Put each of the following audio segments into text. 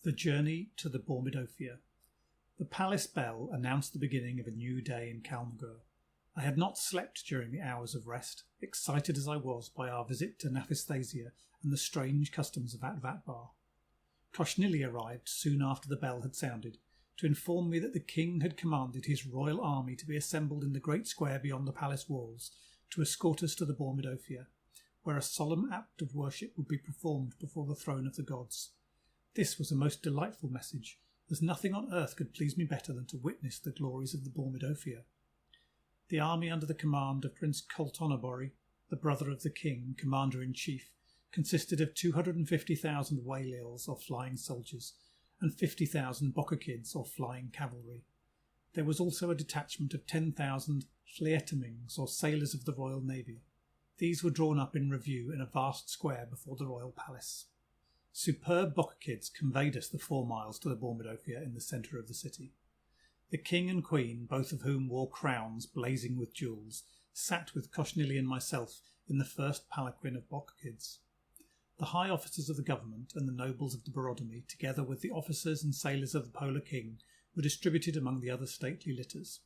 The journey to the Bormidofia. The palace bell announced the beginning of a new day in Kalmagor. I had not slept during the hours of rest, excited as I was by our visit to Naphthasia and the strange customs of Atvatabar. Koshnili arrived soon after the bell had sounded, to inform me that the king had commanded his royal army to be assembled in the great square beyond the palace walls to escort us to the Bormidofia, where a solemn act of worship would be performed before the throne of the gods. This was a most delightful message, as nothing on earth could please me better than to witness the glories of the Bormidofia. The army under the command of Prince Koltonabori, the brother of the king, commander-in-chief, consisted of 250,000 waylails or flying soldiers and 50,000 bokakids or flying cavalry. There was also a detachment of 10,000 fleetemings or sailors of the Royal Navy. These were drawn up in review in a vast square before the royal palace. Superb bokakids conveyed us the 4 miles to the Bormidofia in the centre of the city. The king and queen, both of whom wore crowns blazing with jewels, sat with Koshnili and myself in the first palanquin of bokakids. The high officers of the government and the nobles of the Borodomy, together with the officers and sailors of the Polar king, were distributed among the other stately litters.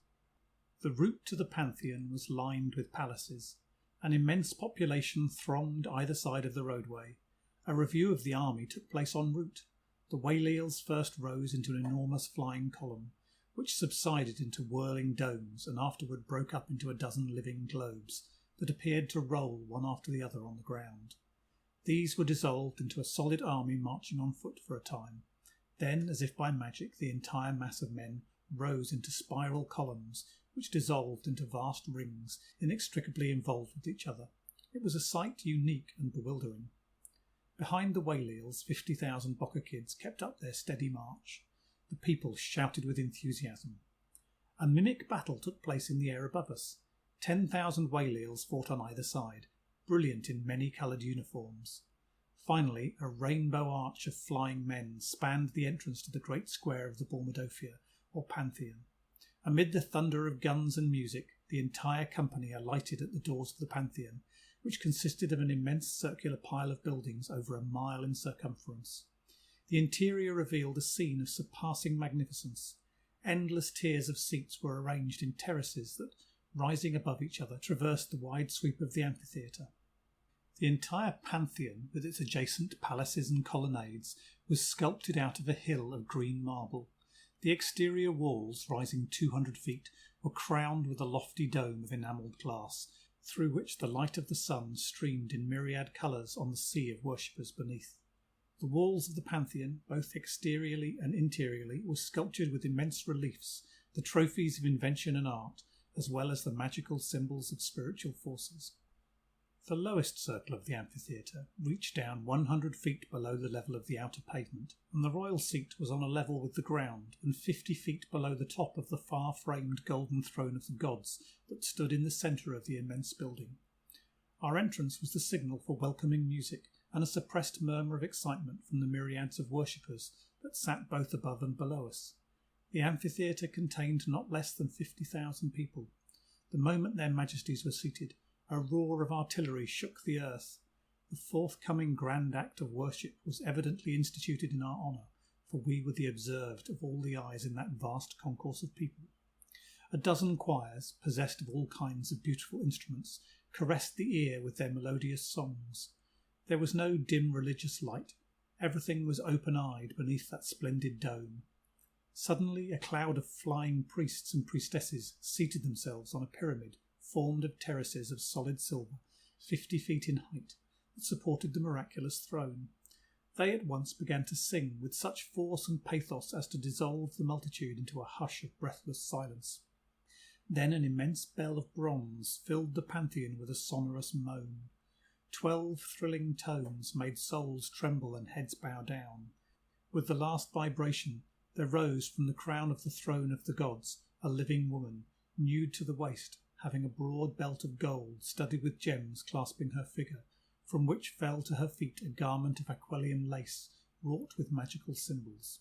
The route to the Pantheon was lined with palaces. An immense population thronged either side of the roadway. A review of the army took place en route. The waylails first rose into an enormous flying column, which subsided into whirling domes and afterward broke up into a dozen living globes that appeared to roll one after the other on the ground. These were dissolved into a solid army marching on foot for a time. Then, as if by magic, the entire mass of men rose into spiral columns, which dissolved into vast rings inextricably involved with each other. It was a sight unique and bewildering. Behind the waylails, 50,000 bokakids kept up their steady march. The people shouted with enthusiasm. A mimic battle took place in the air above us. 10,000 waylails fought on either side, brilliant in many-coloured uniforms. Finally, a rainbow arch of flying men spanned the entrance to the great square of the Bormidofia, or Pantheon. Amid the thunder of guns and music, the entire company alighted at the doors of the Pantheon, which consisted of an immense circular pile of buildings over a mile in circumference. The interior revealed a scene of surpassing magnificence. Endless tiers of seats were arranged in terraces that, rising above each other, traversed the wide sweep of the amphitheatre. The entire Pantheon, with its adjacent palaces and colonnades, was sculpted out of a hill of green marble. The exterior walls, rising 200 feet, were crowned with a lofty dome of enamelled glass, through which the light of the sun streamed in myriad colours on the sea of worshippers beneath. The walls of the Pantheon, both exteriorly and interiorly, were sculptured with immense reliefs, the trophies of invention and art, as well as the magical symbols of spiritual forces. The lowest circle of the amphitheatre reached down 100 feet below the level of the outer pavement, and the royal seat was on a level with the ground and 50 feet below the top of the far-framed golden throne of the gods that stood in the centre of the immense building. Our entrance was the signal for welcoming music and a suppressed murmur of excitement from the myriads of worshippers that sat both above and below us. The amphitheatre contained not less than 50,000 people. The moment their majesties were seated, a roar of artillery shook the earth. The forthcoming grand act of worship was evidently instituted in our honour, for we were the observed of all the eyes in that vast concourse of people. A dozen choirs, possessed of all kinds of beautiful instruments, caressed the ear with their melodious songs. There was no dim religious light. Everything was open-eyed beneath that splendid dome. Suddenly a cloud of flying priests and priestesses seated themselves on a pyramid formed of terraces of solid silver, 50 feet in height, that supported the miraculous throne. They at once began to sing with such force and pathos as to dissolve the multitude into a hush of breathless silence. Then an immense bell of bronze filled the Pantheon with a sonorous moan. 12 thrilling tones made souls tremble and heads bow down. With the last vibration, there rose from the crown of the throne of the gods a living woman, nude to the waist, having a broad belt of gold studded with gems clasping her figure, from which fell to her feet a garment of aquiline lace wrought with magical symbols.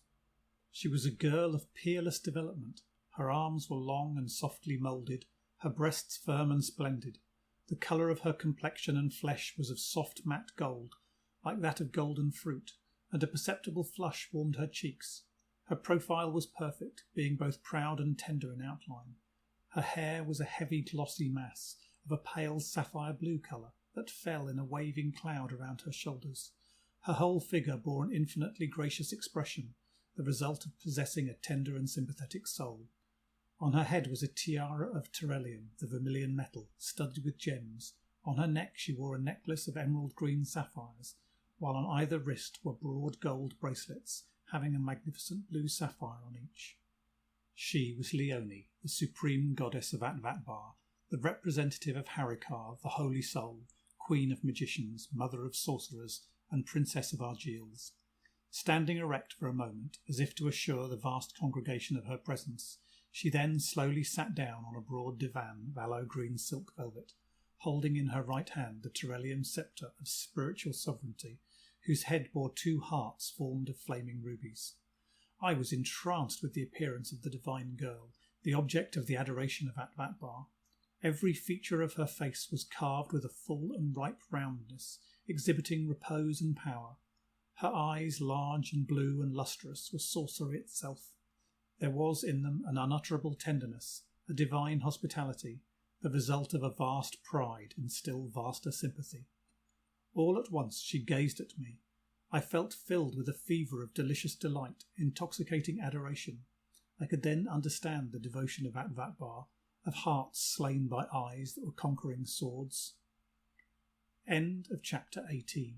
She was a girl of peerless development. Her arms were long and softly moulded, her breasts firm and splendid. The colour of her complexion and flesh was of soft matte gold, like that of golden fruit, and a perceptible flush warmed her cheeks. Her profile was perfect, being both proud and tender in outline. Her hair was a heavy glossy mass of a pale sapphire blue colour that fell in a waving cloud around her shoulders. Her whole figure bore an infinitely gracious expression, the result of possessing a tender and sympathetic soul. On her head was a tiara of terrellium, the vermilion metal, studded with gems. On her neck she wore a necklace of emerald green sapphires, while on either wrist were broad gold bracelets, having a magnificent blue sapphire on each. She was Leone, the supreme goddess of Atvatabar, the representative of Harikar, the holy soul, queen of magicians, mother of sorcerers, and princess of Argiels. Standing erect for a moment, as if to assure the vast congregation of her presence, she then slowly sat down on a broad divan of aloe green silk velvet, holding in her right hand the terrellium sceptre of spiritual sovereignty, whose head bore 2 hearts formed of flaming rubies. I was entranced with the appearance of the divine girl, the object of the adoration of Atvatabar. Every feature of her face was carved with a full and ripe roundness, exhibiting repose and power. Her eyes, large and blue and lustrous, were sorcery itself. There was in them an unutterable tenderness, a divine hospitality, the result of a vast pride and still vaster sympathy. All at once she gazed at me. I felt filled with a fever of delicious delight, intoxicating adoration. I could then understand the devotion of Atvatabar, of hearts slain by eyes that were conquering swords. End of chapter 18.